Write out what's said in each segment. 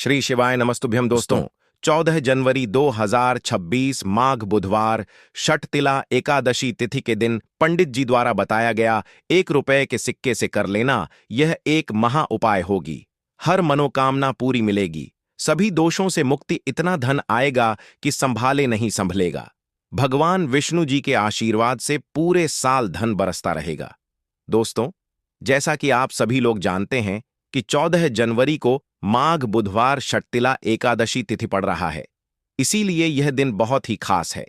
श्री शिवाय नमस्तुभ्यम दोस्तों। 14 जनवरी 2026 माघ बुधवार षटतिला एकादशी तिथि के दिन पंडित जी द्वारा बताया गया 1 रुपए के सिक्के से कर लेना यह एक महा उपाय होगी। हर मनोकामना पूरी मिलेगी, सभी दोषों से मुक्ति, इतना धन आएगा कि संभाले नहीं संभलेगा। भगवान विष्णु जी के आशीर्वाद से पूरे साल धन बरसता रहेगा। दोस्तों, जैसा कि आप सभी लोग जानते हैं कि 14 जनवरी को माघ बुधवार षटतिला एकादशी तिथि पड़ रहा है। इसीलिए यह दिन बहुत ही खास है,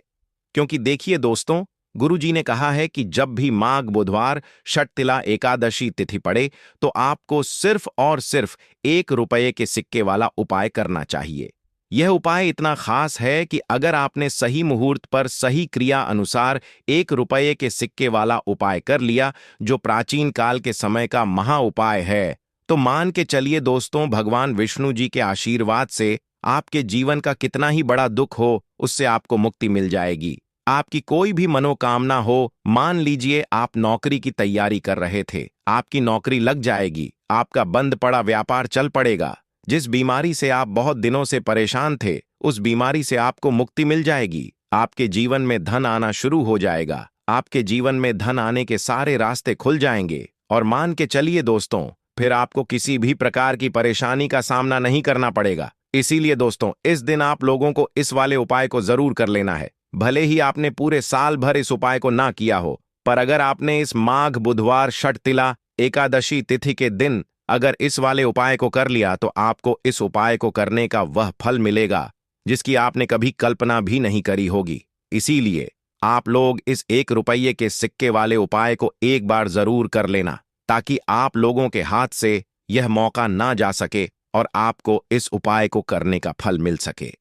क्योंकि देखिए दोस्तों, गुरु जी ने कहा है कि जब भी माघ बुधवार षटतिला एकादशी तिथि पड़े तो आपको सिर्फ और सिर्फ 1 रुपए के सिक्के वाला उपाय करना चाहिए। यह उपाय इतना खास है कि अगर आपने सही मुहूर्त पर सही क्रिया अनुसार 1 रुपए के सिक्के वाला उपाय कर लिया, जो प्राचीन काल के समय का महा उपाय है, तो मान के चलिए दोस्तों, भगवान विष्णु जी के आशीर्वाद से आपके जीवन का कितना ही बड़ा दुख हो, उससे आपको मुक्ति मिल जाएगी। आपकी कोई भी मनोकामना हो, मान लीजिए आप नौकरी की तैयारी कर रहे थे, आपकी नौकरी लग जाएगी, आपका बंद पड़ा व्यापार चल पड़ेगा। जिस बीमारी से आप बहुत दिनों से परेशान थे, उस बीमारी से आपको मुक्ति मिल जाएगी। आपके जीवन में धन आना शुरू हो जाएगा, आपके जीवन में धन आने के सारे रास्ते खुल जाएंगे। और मान के चलिए दोस्तों, फिर आपको किसी भी प्रकार की परेशानी का सामना नहीं करना पड़ेगा। इसीलिए दोस्तों, इस दिन आप लोगों को इस वाले उपाय को जरूर कर लेना है। भले ही आपने पूरे साल भर इस उपाय को ना किया हो, पर अगर आपने इस माघ बुधवार षटतिला एकादशी तिथि के दिन अगर इस वाले उपाय को कर लिया, तो आपको इस उपाय को करने का वह फल मिलेगा जिसकी आपने कभी कल्पना भी नहीं करी होगी। इसीलिए आप लोग इस 1 रुपए के सिक्के वाले उपाय को एक बार जरूर कर लेना, ताकि आप लोगों के हाथ से यह मौका ना जा सके और आपको इस उपाय को करने का फल मिल सके।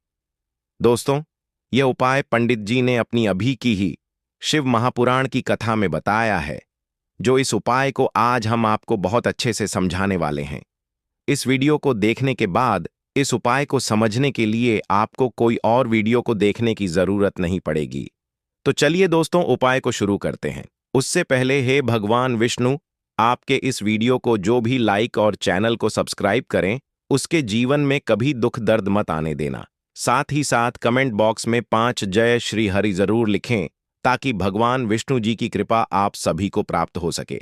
दोस्तों, यह उपाय पंडित जी ने अपनी अभी की ही शिव महापुराण की कथा में बताया है, जो इस उपाय को आज हम आपको बहुत अच्छे से समझाने वाले हैं। इस वीडियो को देखने के बाद इस उपाय को समझने के लिए आपको कोई और वीडियो को देखने की जरूरत नहीं पड़ेगी। तो चलिए दोस्तों, उपाय को शुरू करते हैं। उससे पहले हे भगवान विष्णु, आपके इस वीडियो को जो भी लाइक और चैनल को सब्सक्राइब करें, उसके जीवन में कभी दुख दर्द मत आने देना। साथ ही साथ कमेंट बॉक्स में 5 जय श्री हरि जरूर लिखें, ताकि भगवान विष्णु जी की कृपा आप सभी को प्राप्त हो सके।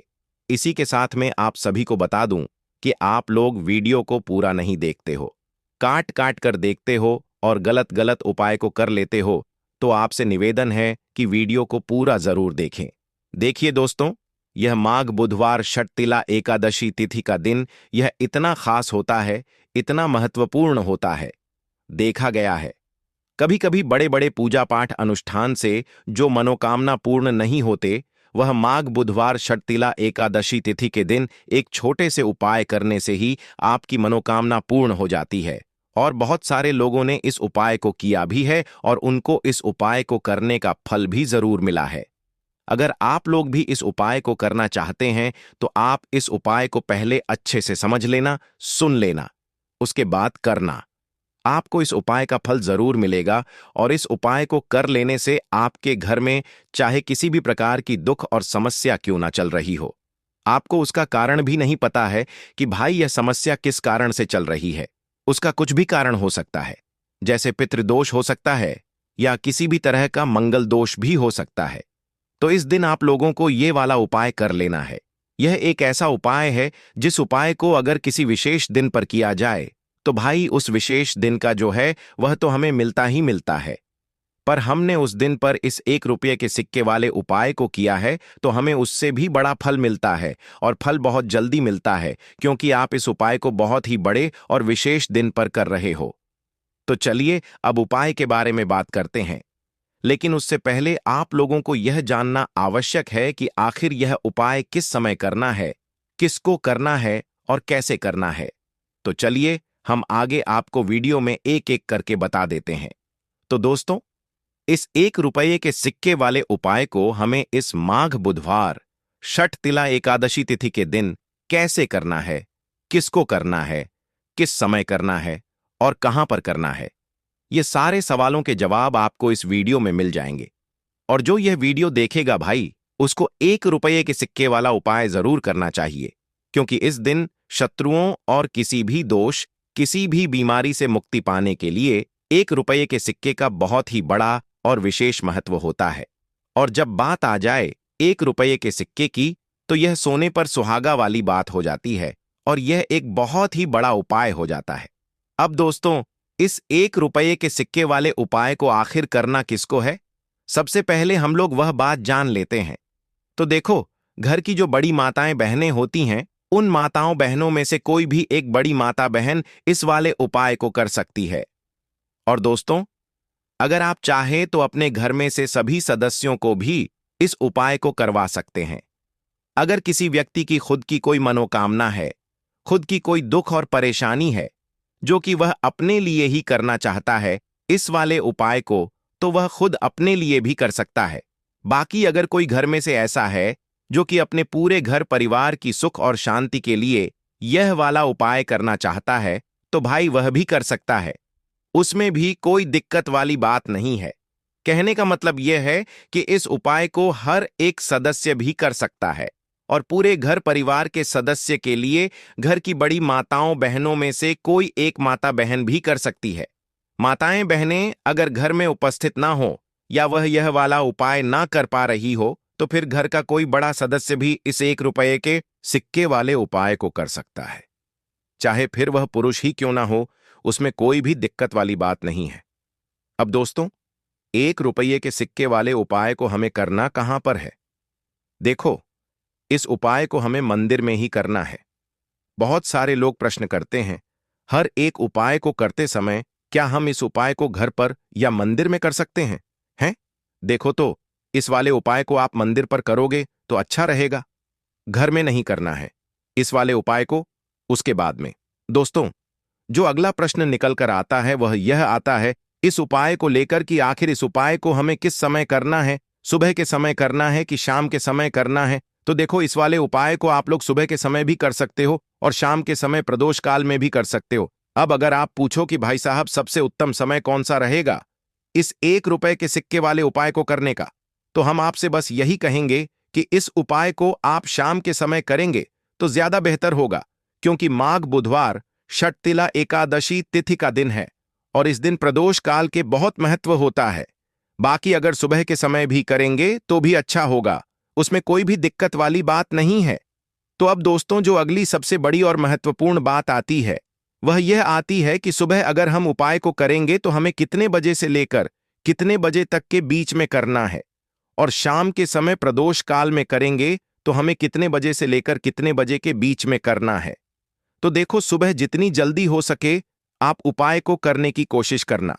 इसी के साथ में आप सभी को बता दूं कि आप लोग वीडियो को पूरा नहीं देखते हो, काट काट कर देखते हो और गलत गलत उपाय को कर लेते हो, तो आपसे निवेदन है कि वीडियो को पूरा जरूर देखें। देखिए दोस्तों, यह माघ बुधवार षटतिला एकादशी तिथि का दिन यह इतना खास होता है, इतना महत्वपूर्ण होता है। देखा गया है कभी कभी बड़े बड़े पूजा पाठ अनुष्ठान से जो मनोकामना पूर्ण नहीं होते, वह माघ बुधवार षटतिला एकादशी तिथि के दिन एक छोटे से उपाय करने से ही आपकी मनोकामना पूर्ण हो जाती है। और बहुत सारे लोगों ने इस उपाय को किया भी है और उनको इस उपाय को करने का फल भी जरूर मिला है। अगर आप लोग भी इस उपाय को करना चाहते हैं, तो आप इस उपाय को पहले अच्छे से समझ लेना, सुन लेना, उसके बाद करना। आपको इस उपाय का फल जरूर मिलेगा और इस उपाय को कर लेने से आपके घर में चाहे किसी भी प्रकार की दुख और समस्या क्यों ना चल रही हो, आपको उसका कारण भी नहीं पता है कि भाई यह समस्या किस कारण से चल रही है। उसका कुछ भी कारण हो सकता है, जैसे पितृदोष हो सकता है या किसी भी तरह का मंगल दोष भी हो सकता है। तो इस दिन आप लोगों को ये वाला उपाय कर लेना है। यह एक ऐसा उपाय है जिस उपाय को अगर किसी विशेष दिन पर किया जाए, तो भाई उस विशेष दिन का जो है वह तो हमें मिलता ही मिलता है। पर हमने उस दिन पर इस 1 रुपए के सिक्के वाले उपाय को किया है, तो हमें उससे भी बड़ा फल मिलता है, और फल बहुत जल्दी मिलता है, क्योंकि आप इस उपाय को बहुत ही बड़े और विशेष दिन पर कर रहे हो। तो चलिए अब उपाय के बारे में बात करते हैं। लेकिन उससे पहले आप लोगों को यह जानना आवश्यक है कि आखिर यह उपाय किस समय करना है, किसको करना है और कैसे करना है। तो चलिए हम आगे आपको वीडियो में एक एक करके बता देते हैं। तो दोस्तों, इस 1 रुपए के सिक्के वाले उपाय को हमें इस माघ बुधवार षटतिला एकादशी तिथि के दिन कैसे करना है, किसको करना है, किस समय करना है और कहां पर करना है, ये सारे सवालों के जवाब आपको इस वीडियो में मिल जाएंगे। और जो यह वीडियो देखेगा भाई, उसको 1 रुपए के सिक्के वाला उपाय जरूर करना चाहिए, क्योंकि इस दिन शत्रुओं और किसी भी दोष किसी भी बीमारी से मुक्ति पाने के लिए 1 रुपये के सिक्के का बहुत ही बड़ा और विशेष महत्व होता है। और जब बात आ जाए 1 रुपये के सिक्के की, तो यह सोने पर सुहागा वाली बात हो जाती है और यह एक बहुत ही बड़ा उपाय हो जाता है। अब दोस्तों, इस 1 रुपये के सिक्के वाले उपाय को आखिर करना किसको है? सबसे पहले हम लोग वह बात जान लेते हैं। तो देखो, घर की जो बड़ी माताएं बहनें होती हैं, उन माताओं बहनों में से कोई भी एक बड़ी माता बहन इस वाले उपाय को कर सकती है। और दोस्तों, अगर आप चाहें तो अपने घर में से सभी सदस्यों को भी इस उपाय को करवा सकते हैं। अगर किसी व्यक्ति की खुद की कोई मनोकामना है, खुद की कोई दुख और परेशानी है, जो कि वह अपने लिए ही करना चाहता है इस वाले उपाय को, तो वह खुद अपने लिए भी कर सकता है। बाकी अगर कोई घर में से ऐसा है जो कि अपने पूरे घर परिवार की सुख और शांति के लिए यह वाला उपाय करना चाहता है, तो भाई वह भी कर सकता है। उसमें भी कोई दिक्कत वाली बात नहीं है। कहने का मतलब यह है कि इस उपाय को हर एक सदस्य भी कर सकता है और पूरे घर परिवार के सदस्य के लिए घर की बड़ी माताओं बहनों में से कोई एक माता बहन भी कर सकती है। माताएं बहनें अगर घर में उपस्थित ना हो या वह यह वाला उपाय ना कर पा रही हो, तो फिर घर का कोई बड़ा सदस्य भी इस 1 रुपये के सिक्के वाले उपाय को कर सकता है। चाहे फिर वह पुरुष ही क्यों ना हो, उसमें कोई भी दिक्कत वाली बात नहीं है। अब दोस्तों, 1 रुपये के सिक्के वाले उपाय को हमें करना कहां पर है? देखो, इस उपाय को हमें मंदिर में ही करना है। बहुत सारे लोग प्रश्न करते हैं, हर एक उपाय को करते समय क्या हम इस उपाय को घर पर या मंदिर में कर सकते हैं? देखो, तो इस वाले उपाय को आप मंदिर पर करोगे तो अच्छा रहेगा, घर में नहीं करना है इस वाले उपाय को। उसके बाद में दोस्तों, जो अगला प्रश्न निकल कर आता है वह यह आता है इस उपाय को लेकर कि आखिर इस उपाय को हमें किस समय करना है, सुबह के समय करना है कि शाम के समय करना है? तो देखो, इस वाले उपाय को आप लोग सुबह के समय भी कर सकते हो और शाम के समय प्रदोष काल में भी कर सकते हो। अब अगर आप पूछो कि भाई साहब सबसे उत्तम समय कौन सा रहेगा इस 1 रुपये के सिक्के वाले उपाय को करने का, तो हम आपसे बस यही कहेंगे कि इस उपाय को आप शाम के समय करेंगे तो ज्यादा बेहतर होगा, क्योंकि माघ बुधवार षटतिला एकादशी तिथि का दिन है और इस दिन प्रदोष काल के बहुत महत्व होता है। बाकी अगर सुबह के समय भी करेंगे तो भी अच्छा होगा, उसमें कोई भी दिक्कत वाली बात नहीं है। तो अब दोस्तों, जो अगली सबसे बड़ी और महत्वपूर्ण बात आती है वह यह आती है कि सुबह अगर हम उपाय को करेंगे तो हमें कितने बजे से लेकर कितने बजे तक के बीच में करना है, और शाम के समय प्रदोष काल में करेंगे तो हमें कितने बजे से लेकर कितने बजे के बीच में करना है। तो देखो, सुबह जितनी जल्दी हो सके आप उपाय को करने की कोशिश करना।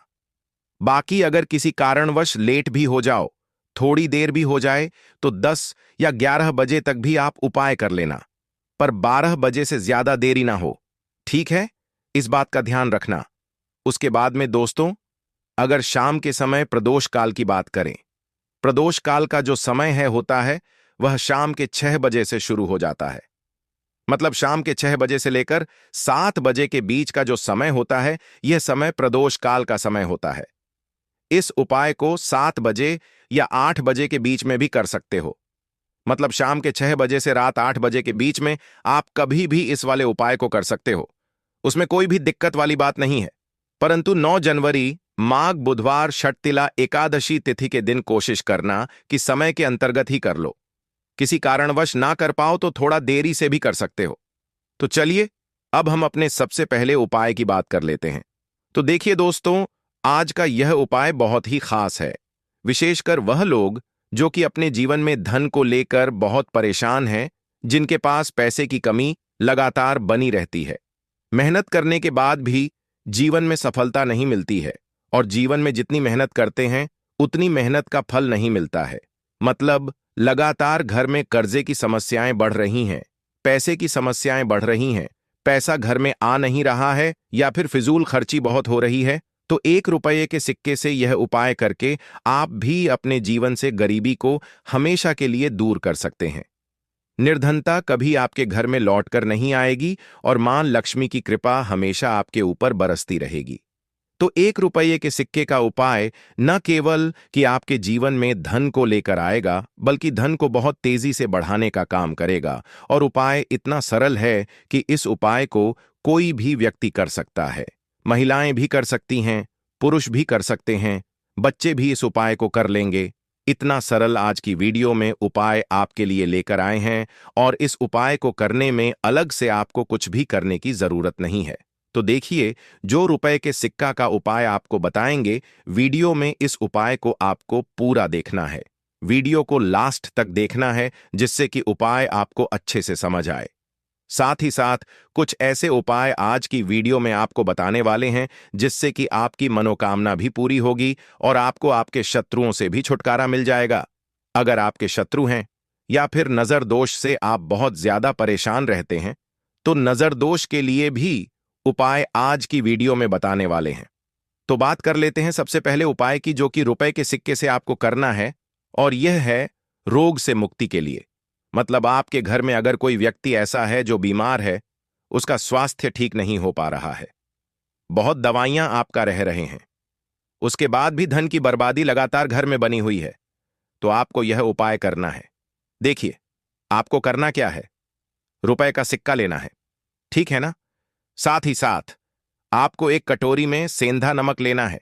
बाकी अगर किसी कारणवश लेट भी हो जाओ, थोड़ी देर भी हो जाए, तो 10 या 11 बजे तक भी आप उपाय कर लेना, पर 12 बजे से ज्यादा देरी ना हो। ठीक है, इस बात का ध्यान रखना। उसके बाद में दोस्तों, अगर शाम के समय प्रदोष काल की बात करें, प्रदोष काल का जो समय होता है वह शाम के 6 बजे से शुरू हो जाता है। मतलब शाम के 6 बजे से लेकर 7 बजे के बीच का जो समय होता है, यह समय प्रदोष काल का समय होता है। इस उपाय को 7 बजे या 8 बजे के बीच में भी कर सकते हो। मतलब शाम के 6 बजे से रात 8 बजे के बीच में आप कभी भी इस वाले उपाय को कर सकते हो, उसमें कोई भी दिक्कत वाली बात नहीं है। परंतु 9 जनवरी माघ बुधवार षटतिला एकादशी तिथि के दिन कोशिश करना कि समय के अंतर्गत ही कर लो। किसी कारणवश ना कर पाओ तो थोड़ा देरी से भी कर सकते हो। तो चलिए, अब हम अपने सबसे पहले उपाय की बात कर लेते हैं। तो देखिए दोस्तों, आज का यह उपाय बहुत ही खास है, विशेषकर वह लोग जो कि अपने जीवन में धन को लेकर बहुत परेशान हैं, जिनके पास पैसे की कमी लगातार बनी रहती है। मेहनत करने के बाद भी जीवन में सफलता नहीं मिलती है और जीवन में जितनी मेहनत करते हैं उतनी मेहनत का फल नहीं मिलता है। मतलब लगातार घर में कर्जे की समस्याएं बढ़ रही हैं, पैसे की समस्याएं बढ़ रही हैं, पैसा घर में आ नहीं रहा है या फिर फिजूल खर्ची बहुत हो रही है। तो 1 रुपये के सिक्के से यह उपाय करके आप भी अपने जीवन से गरीबी को हमेशा के लिए दूर कर सकते हैं। निर्धनता कभी आपके घर में लौटकर नहीं आएगी और मां लक्ष्मी की कृपा हमेशा आपके ऊपर बरसती रहेगी। तो 1 रुपये के सिक्के का उपाय न केवल कि आपके जीवन में धन को लेकर आएगा, बल्कि धन को बहुत तेजी से बढ़ाने का काम करेगा। और उपाय इतना सरल है कि इस उपाय को कोई भी व्यक्ति कर सकता है। महिलाएं भी कर सकती हैं, पुरुष भी कर सकते हैं, बच्चे भी इस उपाय को कर लेंगे। इतना सरल आज की वीडियो में उपाय आपके लिए लेकर आए हैं और इस उपाय को करने में अलग से आपको कुछ भी करने की जरूरत नहीं है। तो देखिए, जो रुपए के सिक्का का उपाय आपको बताएंगे, वीडियो में इस उपाय को आपको पूरा देखना है। वीडियो को लास्ट तक देखना है जिससे कि उपाय आपको अच्छे से समझ आए। साथ ही साथ कुछ ऐसे उपाय आज की वीडियो में आपको बताने वाले हैं जिससे कि आपकी मनोकामना भी पूरी होगी और आपको आपके शत्रुओं से भी छुटकारा मिल जाएगा। अगर आपके शत्रु हैं या फिर नजर दोष से आप बहुत ज्यादा परेशान रहते हैं, तो नजर दोष के लिए भी उपाय आज की वीडियो में बताने वाले हैं। तो बात कर लेते हैं सबसे पहले उपाय की, जो कि रुपए के सिक्के से आपको करना है, और यह है रोग से मुक्ति के लिए। मतलब आपके घर में अगर कोई व्यक्ति ऐसा है जो बीमार है, उसका स्वास्थ्य ठीक नहीं हो पा रहा है, बहुत दवाइयां आपका रह रहे हैं, उसके बाद भी धन की बर्बादी लगातार घर में बनी हुई है, तो आपको यह उपाय करना है। देखिए, आपको करना क्या है, रुपए का सिक्का लेना है, ठीक है ना। साथ ही साथ आपको एक कटोरी में सेंधा नमक लेना है।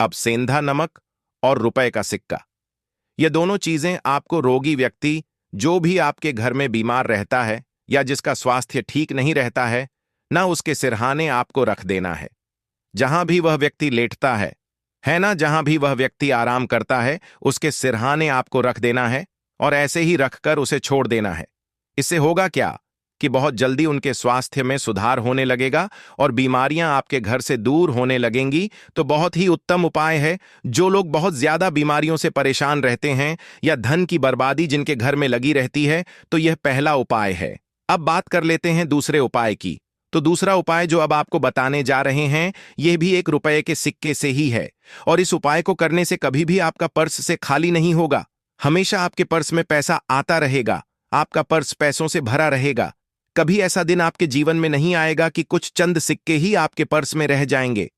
अब सेंधा नमक और रुपए का सिक्का, ये दोनों चीजें आपको रोगी व्यक्ति, जो भी आपके घर में बीमार रहता है या जिसका स्वास्थ्य ठीक नहीं रहता है ना, उसके सिरहाने आपको रख देना है। जहां भी वह व्यक्ति लेटता है ना, जहां भी वह व्यक्ति आराम करता है, उसके सिरहाने आपको रख देना है और ऐसे ही रखकर उसे छोड़ देना है। इससे होगा क्या कि बहुत जल्दी उनके स्वास्थ्य में सुधार होने लगेगा और बीमारियां आपके घर से दूर होने लगेंगी। तो बहुत ही उत्तम उपाय है। जो लोग बहुत ज्यादा बीमारियों से परेशान रहते हैं या धन की बर्बादी जिनके घर में लगी रहती है, तो यह पहला उपाय है। अब बात कर लेते हैं दूसरे उपाय की। तो दूसरा उपाय जो अब आपको बताने जा रहे हैं, यह भी एक रुपए के सिक्के से ही है। और इस उपाय को करने से कभी भी आपका पर्स से खाली नहीं होगा। हमेशा आपके पर्स में पैसा आता रहेगा, आपका पर्स पैसों से भरा रहेगा। कभी ऐसा दिन आपके जीवन में नहीं आएगा कि कुछ चंद सिक्के ही आपके पर्स में रह जाएंगे।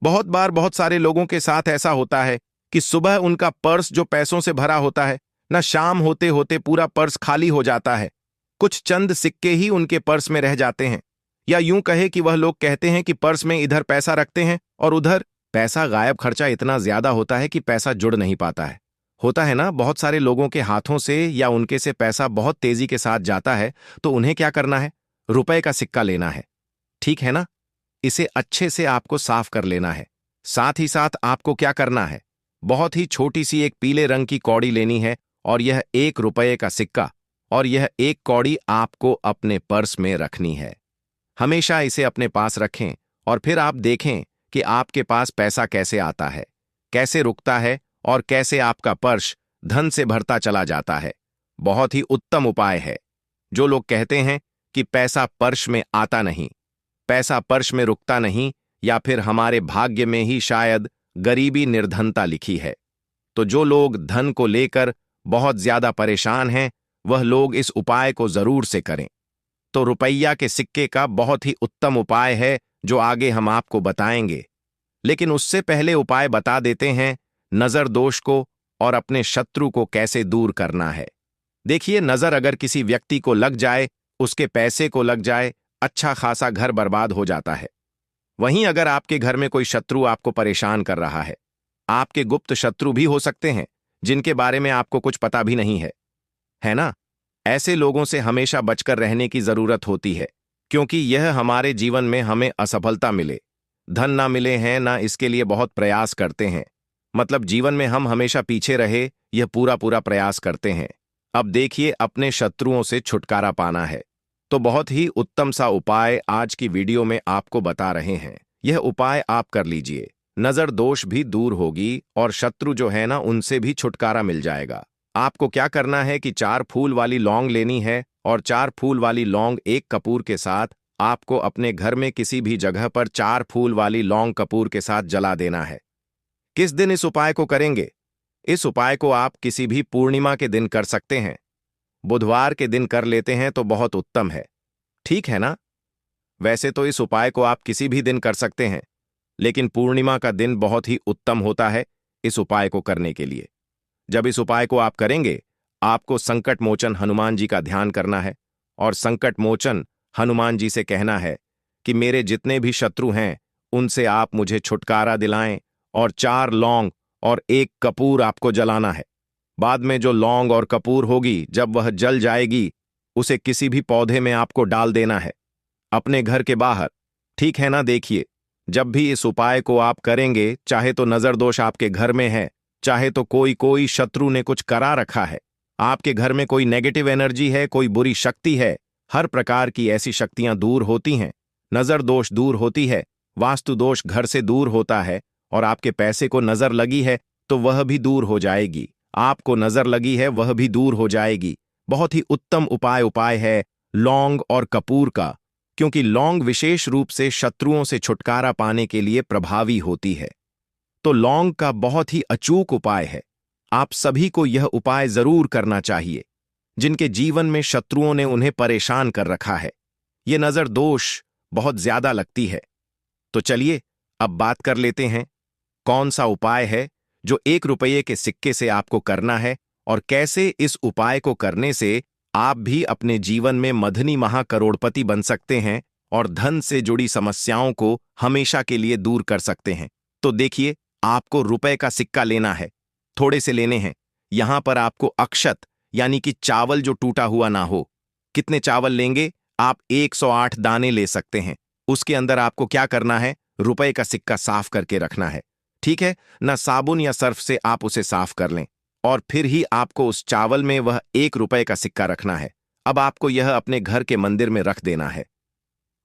बहुत बार बहुत सारे लोगों के साथ ऐसा होता है कि सुबह उनका पर्स जो पैसों से भरा होता है ना, शाम होते होते पूरा पर्स खाली हो जाता है। कुछ चंद सिक्के ही उनके पर्स में रह जाते हैं। या यूं कहे कि वह लोग कहते हैं कि पर्स में इधर पैसा रखते हैं और उधर पैसा गायब। खर्चा इतना ज्यादा होता है कि पैसा जुड़ नहीं पाता है। होता है ना, बहुत सारे लोगों के हाथों से या उनके से पैसा बहुत तेजी के साथ जाता है। तो उन्हें क्या करना है, रुपए का सिक्का लेना है, ठीक है ना। इसे अच्छे से आपको साफ कर लेना है। साथ ही साथ आपको क्या करना है, बहुत ही छोटी सी एक पीले रंग की कौड़ी लेनी है और यह 1 रुपए का सिक्का, और यह एक कौड़ी आपको अपने पर्स में रखनी है। हमेशा इसे अपने पास रखें और फिर आप देखें कि आपके पास पैसा कैसे आता है, कैसे रुकता है और कैसे आपका पर्स धन से भरता चला जाता है। बहुत ही उत्तम उपाय है। जो लोग कहते हैं कि पैसा पर्स में आता नहीं, पैसा पर्स में रुकता नहीं, या फिर हमारे भाग्य में ही शायद गरीबी निर्धनता लिखी है, तो जो लोग धन को लेकर बहुत ज्यादा परेशान हैं, वह लोग इस उपाय को जरूर से करें। तो रुपया के सिक्के का बहुत ही उत्तम उपाय है जो आगे हम आपको बताएंगे। लेकिन उससे पहले उपाय बता देते हैं नजर दोष को और अपने शत्रु को कैसे दूर करना है। देखिए, नजर अगर किसी व्यक्ति को लग जाए, उसके पैसे को लग जाए, अच्छा खासा घर बर्बाद हो जाता है। वहीं अगर आपके घर में कोई शत्रु आपको परेशान कर रहा है, आपके गुप्त शत्रु भी हो सकते हैं जिनके बारे में आपको कुछ पता भी नहीं है ना। ऐसे लोगों से हमेशा बचकर रहने की जरूरत होती है, क्योंकि यह हमारे जीवन में हमें असफलता मिले, धन ना मिले हैं ना, इसके लिए बहुत प्रयास करते हैं। मतलब जीवन में हम हमेशा पीछे रहे, यह पूरा प्रयास करते हैं। अब देखिए, अपने शत्रुओं से छुटकारा पाना है, तो बहुत ही उत्तम सा उपाय आज की वीडियो में आपको बता रहे हैं। यह उपाय आप कर लीजिए, नजर दोष भी दूर होगी और शत्रु जो है ना, उनसे भी छुटकारा मिल जाएगा। आपको क्या करना है कि 4 फूल वाली लौंग लेनी है और 4 फूल वाली लौंग एक कपूर के साथ आपको अपने घर में किसी भी जगह पर 4 फूल वाली लौंग कपूर के साथ जला देना है। किस दिन इस उपाय को करेंगे? इस उपाय को आप किसी भी पूर्णिमा के दिन कर सकते हैं। बुधवार के दिन कर लेते हैं तो बहुत उत्तम है, ठीक है ना। वैसे तो इस उपाय को आप किसी भी दिन कर सकते हैं, लेकिन पूर्णिमा का दिन बहुत ही उत्तम होता है इस उपाय को करने के लिए। जब इस उपाय को आप करेंगे, आपको संकट मोचन हनुमान जी का ध्यान करना है और संकट मोचन हनुमान जी से कहना है कि मेरे जितने भी शत्रु हैं उनसे आप मुझे छुटकारा दिलाएं, और 4 लौंग और 1 कपूर आपको जलाना है। बाद में जो लौंग और कपूर होगी, जब वह जल जाएगी, उसे किसी भी पौधे में आपको डाल देना है, अपने घर के बाहर। ठीक है ना? देखिए, जब भी इस उपाय को आप करेंगे, चाहे तो नजर दोष आपके घर में है, चाहे तो कोई कोई शत्रु ने कुछ करा रखा है, आपके घर में कोई नेगेटिव एनर्जी है, कोई बुरी शक्ति है, हर प्रकार की ऐसी शक्तियां दूर होती हैं। नजर दोष दूर होती है, वास्तु दोष घर से दूर होता है, और आपके पैसे को नजर लगी है तो वह भी दूर हो जाएगी, आपको नजर लगी है वह भी दूर हो जाएगी। बहुत ही उत्तम उपाय है लौंग और कपूर का, क्योंकि लौंग विशेष रूप से शत्रुओं से छुटकारा पाने के लिए प्रभावी होती है। तो लौंग का बहुत ही अचूक उपाय है। आप सभी को यह उपाय जरूर करना चाहिए जिनके जीवन में शत्रुओं ने उन्हें परेशान कर रखा है। ये नजर दोष बहुत ज्यादा लगती है। तो चलिए अब बात कर लेते हैं कौन सा उपाय है जो 1 रुपये के सिक्के से आपको करना है, और कैसे इस उपाय को करने से आप भी अपने जीवन में मधनी महाकरोड़पति बन सकते हैं और धन से जुड़ी समस्याओं को हमेशा के लिए दूर कर सकते हैं। तो देखिए, आपको रुपए का सिक्का लेना है, थोड़े से लेने हैं। यहां पर आपको अक्षत यानी कि चावल जो टूटा हुआ ना हो। कितने चावल लेंगे? आप 108 दाने ले सकते हैं। उसके अंदर आपको क्या करना है? रुपए का सिक्का साफ करके रखना है। ठीक है ना? साबुन या सर्फ से आप उसे साफ कर लें, और फिर ही आपको उस चावल में वह 1 रुपए का सिक्का रखना है। अब आपको यह अपने घर के मंदिर में रख देना है।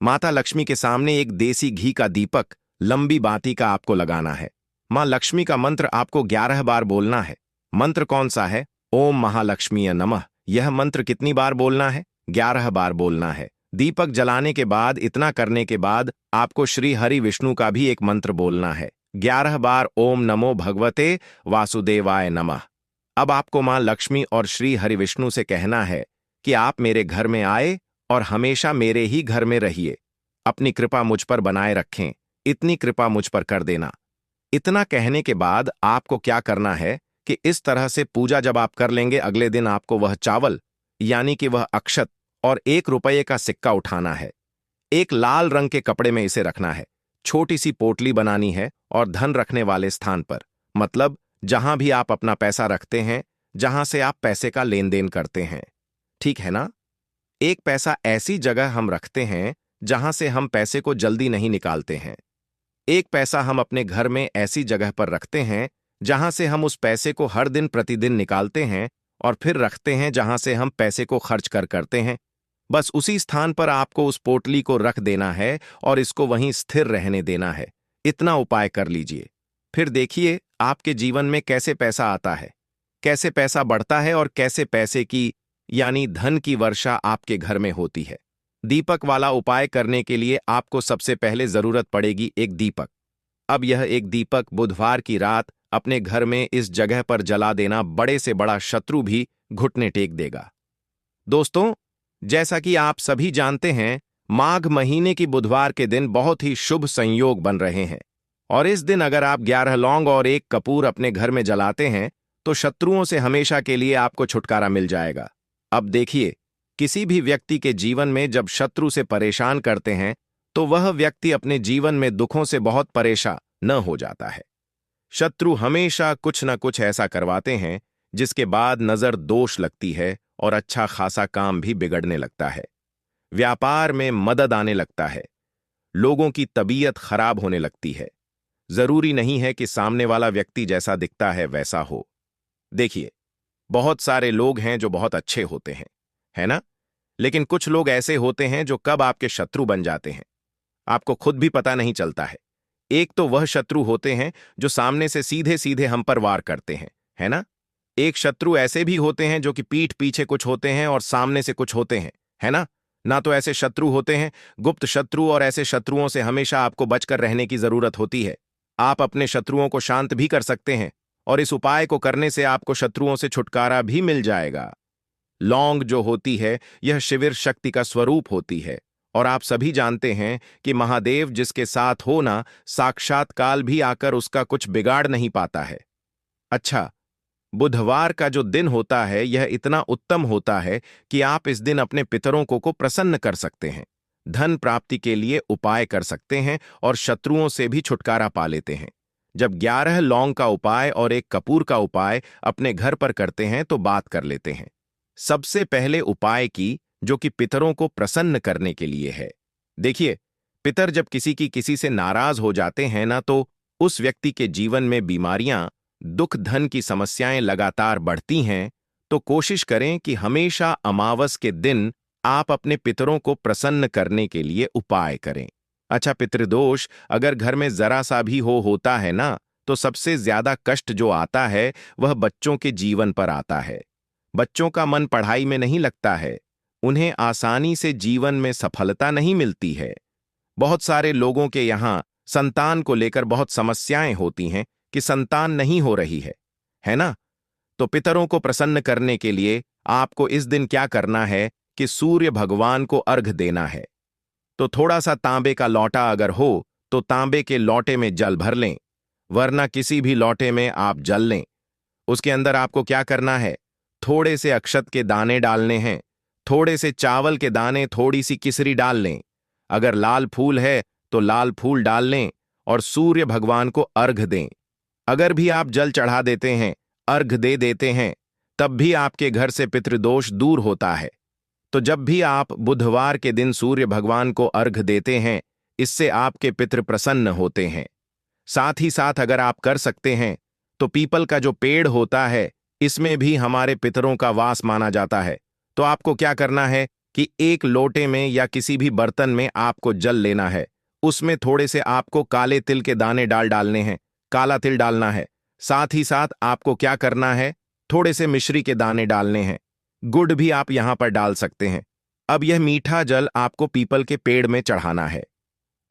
माता लक्ष्मी के सामने एक देसी घी का दीपक लंबी बाती का आपको लगाना है। मां लक्ष्मी का मंत्र आपको 11 बार बोलना है। मंत्र कौन सा है? ओम महालक्ष्मीय नमः। यह मंत्र कितनी बार बोलना है? 11 बार बोलना है। दीपक जलाने के बाद, इतना करने के बाद आपको श्री हरि विष्णु का भी एक मंत्र बोलना है। 11 बार ओम नमो भगवते वासुदेवाय नमः। अब आपको मां लक्ष्मी और श्री हरि विष्णु से कहना है कि आप मेरे घर में आए और हमेशा मेरे ही घर में रहिए। अपनी कृपा मुझ पर बनाए रखें, इतनी कृपा मुझ पर कर देना। इतना कहने के बाद आपको क्या करना है कि इस तरह से पूजा जब आप कर लेंगे, अगले दिन आपको वह चावल यानी कि वह अक्षत और 1 रुपये का सिक्का उठाना है। एक लाल रंग के कपड़े में इसे रखना है। छोटी सी पोटली बनानी है और धन रखने वाले स्थान पर, मतलब जहां भी आप अपना पैसा रखते हैं, जहां से आप पैसे का लेन देन करते हैं। ठीक है ना? एक पैसा ऐसी जगह हम रखते हैं जहां से हम पैसे को जल्दी नहीं निकालते हैं। एक पैसा हम अपने घर में ऐसी जगह पर रखते हैं जहां से हम उस पैसे को हर दिन प्रतिदिन निकालते हैं, और फिर रखते हैं जहां से हम पैसे को खर्च करते हैं। बस उसी स्थान पर आपको उस पोटली को रख देना है और इसको वहीं स्थिर रहने देना है। इतना उपाय कर लीजिए, फिर देखिए आपके जीवन में कैसे पैसा आता है, कैसे पैसा बढ़ता है, और कैसे पैसे की यानी धन की वर्षा आपके घर में होती है। दीपक वाला उपाय करने के लिए आपको सबसे पहले जरूरत पड़ेगी एक दीपक। अब यह एक दीपक बुधवार की रात अपने घर में इस जगह पर जला देना, बड़े से बड़ा शत्रु भी घुटने टेक देगा। दोस्तों, जैसा कि आप सभी जानते हैं, माघ महीने की बुधवार के दिन बहुत ही शुभ संयोग बन रहे हैं, और इस दिन अगर आप 11 लौंग और 1 कपूर अपने घर में जलाते हैं तो शत्रुओं से हमेशा के लिए आपको छुटकारा मिल जाएगा। अब देखिए, किसी भी व्यक्ति के जीवन में जब शत्रु से परेशान करते हैं तो वह व्यक्ति अपने जीवन में दुखों से बहुत परेशान न हो जाता है। शत्रु हमेशा कुछ न कुछ ऐसा करवाते हैं जिसके बाद नजर दोष लगती है और अच्छा खासा काम भी बिगड़ने लगता है। व्यापार में मदद आने लगता है, लोगों की तबीयत खराब होने लगती है। जरूरी नहीं है कि सामने वाला व्यक्ति जैसा दिखता है वैसा हो। देखिए, बहुत सारे लोग हैं जो बहुत अच्छे होते हैं, है ना? लेकिन कुछ लोग ऐसे होते हैं जो कब आपके शत्रु बन जाते हैं आपको खुद भी पता नहीं चलता है। एक तो वह शत्रु होते हैं जो सामने से सीधे सीधे हम पर वार करते हैं, है ना? एक शत्रु ऐसे भी होते हैं जो कि पीठ पीछे कुछ होते हैं और सामने से कुछ होते हैं, है ना? ना तो ऐसे शत्रु होते हैं गुप्त शत्रु, और ऐसे शत्रुओं से हमेशा आपको बचकर रहने की जरूरत होती है। आप अपने शत्रुओं को शांत भी कर सकते हैं, और इस उपाय को करने से आपको शत्रुओं से छुटकारा भी मिल जाएगा। लौंग जो होती है यह शिविर शक्ति का स्वरूप होती है, और आप सभी जानते हैं कि महादेव जिसके साथ हो ना, साक्षात काल भी आकर उसका कुछ बिगाड़ नहीं पाता है। अच्छा, बुधवार का जो दिन होता है यह इतना उत्तम होता है कि आप इस दिन अपने पितरों को प्रसन्न कर सकते हैं। धन प्राप्ति के लिए उपाय कर सकते हैं और शत्रुओं से भी छुटकारा पा लेते हैं। जब 11 लौंग का उपाय और एक कपूर का उपाय अपने घर पर करते हैं तो बात कर लेते हैं। सबसे पहले उपाय की, जो कि पितरों को प्रसन्न करने के लिए है। देखिए, पितर जब किसी से नाराज हो जाते हैं ना, तो उस व्यक्ति के जीवन में बीमारियां, दुख, धन की समस्याएं लगातार बढ़ती हैं। तो कोशिश करें कि हमेशा अमावस के दिन आप अपने पितरों को प्रसन्न करने के लिए उपाय करें। अच्छा, पितृदोष अगर घर में जरा सा भी होता है ना, तो सबसे ज्यादा कष्ट जो आता है वह बच्चों के जीवन पर आता है। बच्चों का मन पढ़ाई में नहीं लगता है, उन्हें आसानी से जीवन में सफलता नहीं मिलती है। बहुत सारे लोगों के यहाँ संतान को लेकर बहुत समस्याएं होती हैं कि संतान नहीं हो रही है ना? तो पितरों को प्रसन्न करने के लिए आपको इस दिन क्या करना है कि सूर्य भगवान को अर्घ देना है। तो थोड़ा सा तांबे का लौटा अगर हो तो तांबे के लौटे में जल भर लें, वरना किसी भी लौटे में आप जल लें। उसके अंदर आपको क्या करना है, थोड़े से अक्षत के दाने डालने हैं, थोड़े से चावल के दाने, थोड़ी सी किसरी डाल लें। अगर लाल फूल है तो लाल फूल डाल लें और सूर्य भगवान को अर्घ दें। अगर भी आप जल चढ़ा देते हैं, अर्घ दे देते हैं, तब भी आपके घर से पितृदोष दूर होता है। तो जब भी आप बुधवार के दिन सूर्य भगवान को अर्घ देते हैं, इससे आपके पितृ प्रसन्न होते हैं। साथ ही साथ अगर आप कर सकते हैं तो पीपल का जो पेड़ होता है, इसमें भी हमारे पितरों का वास माना जाता है। तो आपको क्या करना है कि एक लोटे में या किसी भी बर्तन में आपको जल लेना है, उसमें थोड़े से आपको काले तिल के दाने डालने हैं, काला तिल डालना है। साथ ही साथ आपको क्या करना है, थोड़े से मिश्री के दाने डालने हैं, गुड़ भी आप यहां पर डाल सकते हैं। अब यह मीठा जल आपको पीपल के पेड़ में चढ़ाना है।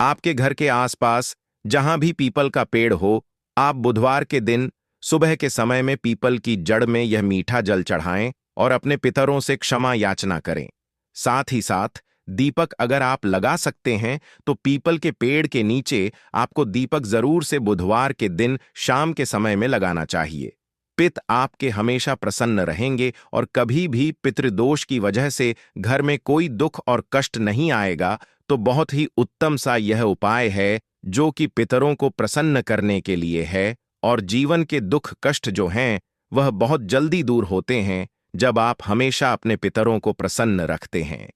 आपके घर के आसपास जहां भी पीपल का पेड़ हो, आप बुधवार के दिन सुबह के समय में पीपल की जड़ में यह मीठा जल चढ़ाएं और अपने पितरों से क्षमा याचना करें। साथ ही साथ दीपक अगर आप लगा सकते हैं तो पीपल के पेड़ के नीचे आपको दीपक जरूर से बुधवार के दिन शाम के समय में लगाना चाहिए। पित आपके हमेशा प्रसन्न रहेंगे और कभी भी पितृदोष की वजह से घर में कोई दुख और कष्ट नहीं आएगा। तो बहुत ही उत्तम सा यह उपाय है जो कि पितरों को प्रसन्न करने के लिए है, और जीवन के दुख कष्ट जो हैं वह बहुत जल्दी दूर होते हैं जब आप हमेशा अपने पितरों को प्रसन्न रखते हैं।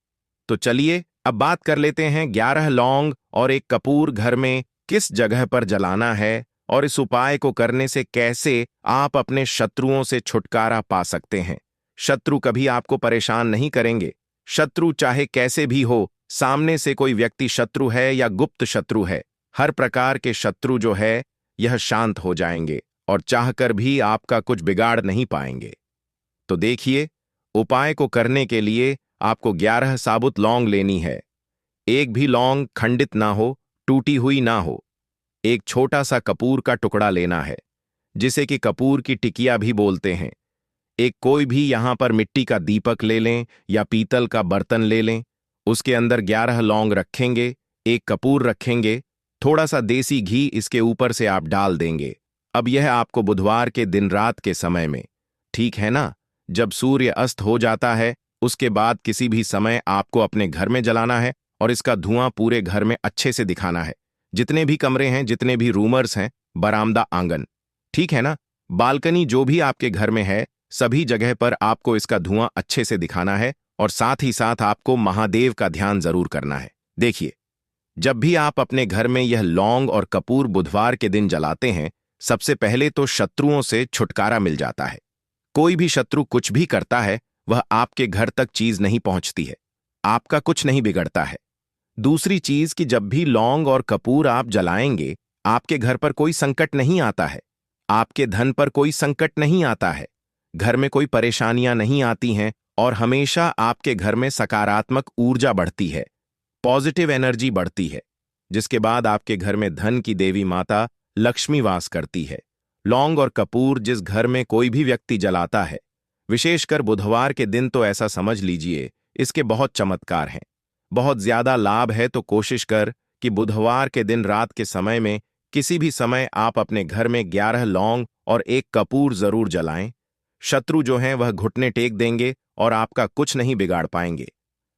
तो चलिए अब बात कर लेते हैं 11 लौंग और एक कपूर घर में किस जगह पर जलाना है, और इस उपाय को करने से कैसे आप अपने शत्रुओं से छुटकारा पा सकते हैं। शत्रु कभी आपको परेशान नहीं करेंगे। शत्रु चाहे कैसे भी हो, सामने से कोई व्यक्ति शत्रु है या गुप्त शत्रु है, हर प्रकार के शत्रु जो है यह शांत हो जाएंगे और चाहकर भी आपका कुछ बिगाड़ नहीं पाएंगे। तो देखिए, उपाय को करने के लिए आपको 11 साबुत लौंग लेनी है। एक भी लौंग खंडित ना हो, टूटी हुई ना हो। एक छोटा सा कपूर का टुकड़ा लेना है, जिसे कि कपूर की टिकिया भी बोलते हैं। एक कोई भी यहां पर मिट्टी का दीपक ले लें या पीतल का बर्तन ले लें। उसके अंदर 11 लौंग रखेंगे, एक कपूर रखेंगे, थोड़ा सा देसी घी इसके ऊपर से आप डाल देंगे। अब यह आपको बुधवार के दिन रात के समय में, ठीक है ना, जब सूर्य अस्त हो जाता है, उसके बाद किसी भी समय आपको अपने घर में जलाना है और इसका धुआं पूरे घर में अच्छे से दिखाना है। जितने भी कमरे हैं, जितने भी रूमर्स हैं, बरामदा, आंगन, ठीक है ना, बालकनी, जो भी आपके घर में है, सभी जगह पर आपको इसका धुआं अच्छे से दिखाना है। और साथ ही साथ आपको महादेव का ध्यान जरूर करना है। देखिए, जब भी आप अपने घर में यह लौंग और कपूर बुधवार के दिन जलाते हैं, सबसे पहले तो शत्रुओं से छुटकारा मिल जाता है। कोई भी शत्रु कुछ भी करता है, वह आपके घर तक चीज नहीं पहुंचती है, आपका कुछ नहीं बिगड़ता है। दूसरी चीज कि जब भी लौंग और कपूर आप जलाएंगे, आपके घर पर कोई संकट नहीं आता है, आपके धन पर कोई संकट नहीं आता है, घर में कोई परेशानियां नहीं आती हैं, और हमेशा आपके घर में सकारात्मक ऊर्जा बढ़ती है, पॉजिटिव एनर्जी बढ़ती है, जिसके बाद आपके घर में धन की देवी माता लक्ष्मी वास करती है। लौंग और कपूर जिस घर में कोई भी व्यक्ति जलाता है, विशेषकर बुधवार के दिन, तो ऐसा समझ लीजिए इसके बहुत चमत्कार हैं, बहुत ज्यादा लाभ है। तो कोशिश कर कि बुधवार के दिन रात के समय में किसी भी समय आप अपने घर में 11 लौंग और एक कपूर जरूर जलाएं। शत्रु जो हैं वह घुटने टेक देंगे और आपका कुछ नहीं बिगाड़ पाएंगे।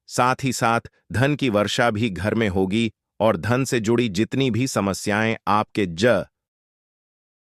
साथ ही साथ धन की वर्षा भी घर में होगी और धन से जुड़ी जितनी भी समस्याएं आपके